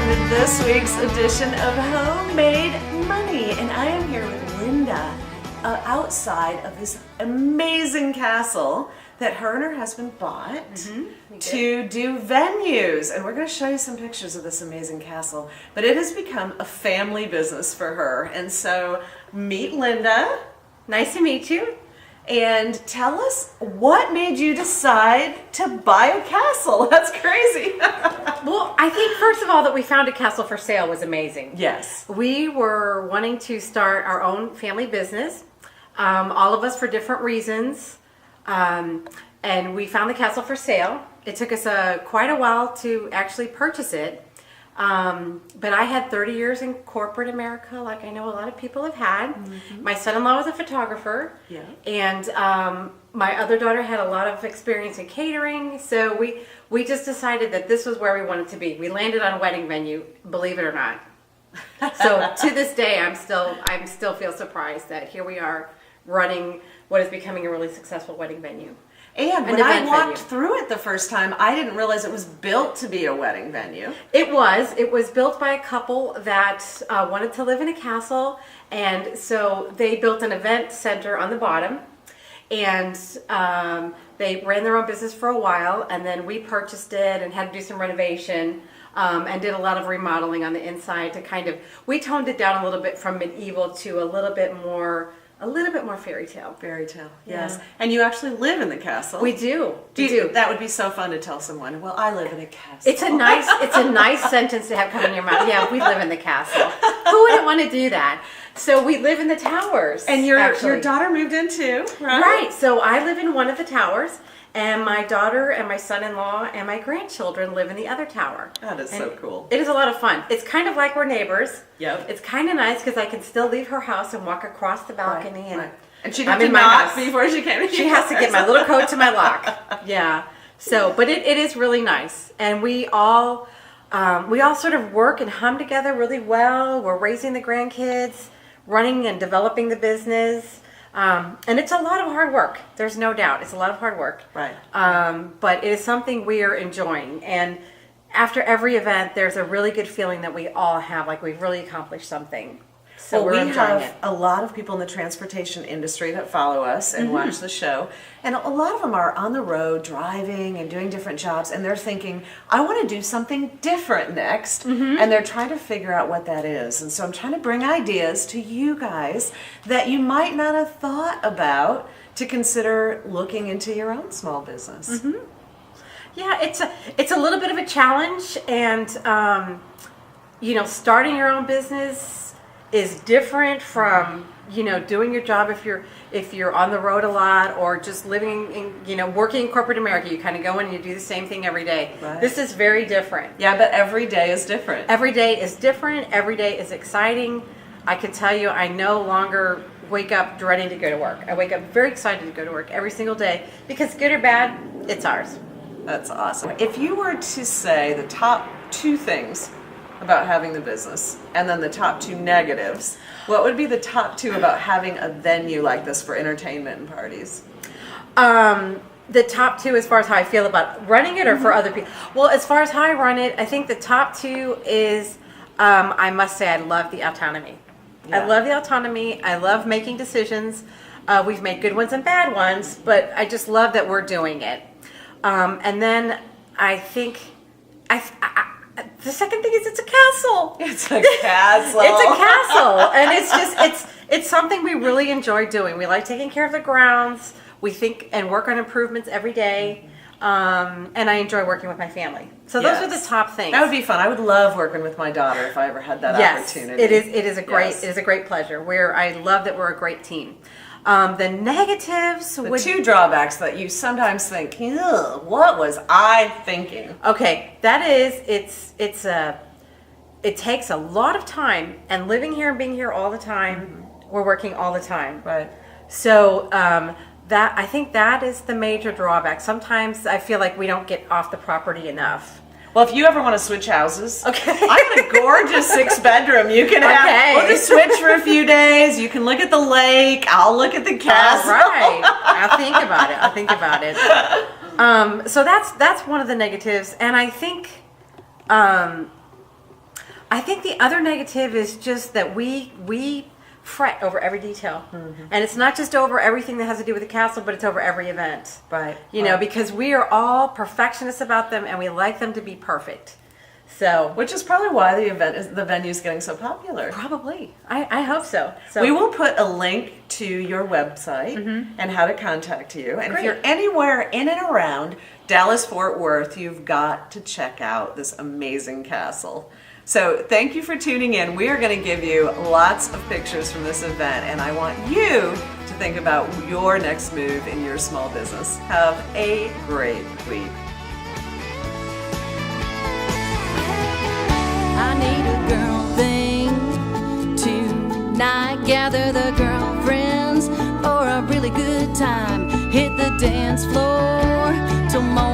to this week's edition of Homemade Money. And I am here with Linda outside of this amazing castle that her and her husband bought to do venues. And we're going to show you some pictures of this amazing castle. But it has become a family business for her. And so meet Linda. Nice to meet you. And tell us what made you decide to buy a castle. That's crazy. Well, I think first of all that we found a castle for sale was amazing. Yes. We were wanting to start our own family business, all of us for different reasons, and we found the castle for sale. It took us quite a while to actually purchase it, but I had 30 years in corporate America, like I know a lot of people have had. My son-in-law was a photographer, and my other daughter had a lot of experience in catering, so we just decided that this was where we wanted to be. We landed on a wedding venue, believe it or not. So to this day, I still feel surprised that here we are running what is becoming a really successful wedding venue. And when I walked through it the first time, I didn't realize it was built to be a wedding venue. It was built by a couple that wanted to live in a castle, and so they built an event center on the bottom, and they ran their own business for a while, and then we purchased it and had to do some renovation, and did a lot of remodeling on the inside to we toned it down a little bit from medieval to a little bit more fairy tale. Fairytale, Yeah. yes. And you actually live in the castle. We do. That would be so fun to tell someone. Well, I live in a castle. It's a nice sentence to have come in your mouth. Yeah, we live in the castle. Who wouldn't want to do that? So we live in the towers. And your daughter moved in too, right? Right. So I live in one of the towers, and my daughter and my son-in-law and my grandchildren live in the other tower. That is so cool. It is a lot of fun. It's kind of like we're neighbors. Yep. It's kind of nice because I can still leave her house and walk across the balcony. And she'd have to knock before she came in. She has to get my little coat to my lock. Yeah. So, but it is really nice. And we all sort of work and hum together really well. We're raising the grandkids, running and developing the business. And it's a lot of hard work. There's no doubt. It's a lot of hard work. Right. But it is something we are enjoying. And after every event, there's a really good feeling that we all have, like we've really accomplished something. So we have a lot of people in the transportation industry that follow us and watch the show. And a lot of them are on the road driving and doing different jobs. And they're thinking, I want to do something different next. And they're trying to figure out what that is. And so I'm trying to bring ideas to you guys that you might not have thought about to consider looking into your own small business. Yeah, it's a little bit of a challenge. And, starting your own business is different from doing your job if you're on the road a lot, or just living in working in corporate America. You kind of go in and you do the same thing every day. Right. This is very different. Yeah, but every day is different. Every day is different. Every day is exciting. I can tell you, I no longer wake up dreading to go to work. I wake up very excited to go to work every single day, because good or bad, it's ours. That's awesome. If you were to say the top 2 things about having the business, and then the top 2 negatives, what would be the top 2 about having a venue like this for entertainment and parties? The top 2 as far as how I feel about running it, or for other people? Well, as far as how I run it, I think the top 2 is, I must say, I love the autonomy. Yeah. I love the autonomy. I love making decisions. We've made good ones and bad ones, but I just love that we're doing it. And then I think the second thing is it's a castle. It's a castle. It's a castle. And it's something we really enjoy doing. We like taking care of the grounds. We think and work on improvements every day. And I enjoy working with my family. So those are the top things. That would be fun. I would love working with my daughter if I ever had that opportunity. It is a great pleasure. I love that we're a great team. The negatives, the 2 drawbacks that you sometimes think, what was I thinking? Okay, that is, it takes a lot of time, and living here and being here all the time, we're working all the time. Right. So I think that is the major drawback. Sometimes I feel like we don't get off the property enough. Well, if you ever want to switch houses, okay. I got a gorgeous 6-bedroom. You can have. Okay. We'll just switch for a few days. You can look at the lake. I'll look at the castle. All right. I'll think about it. So that's one of the negatives, and I think I think the other negative is just that we fret over every detail, and it's not just over everything that has to do with the castle, but it's over every event. Right. You know, because we are all perfectionists about them, and we like them to be perfect. So, Which is probably why the venue is getting so popular. probably, I hope so. So We will put a link to your website and how to contact you. And Great. if you're anywhere in and around Dallas-Fort Worth, you've got to check out this amazing castle. So thank you for tuning in. We are going to give you lots of pictures from this event, and I want you to think about your next move in your small business. Have a great week. I need a girl thing tonight. Gather the girlfriends for a really good time. Hit the dance floor till morning.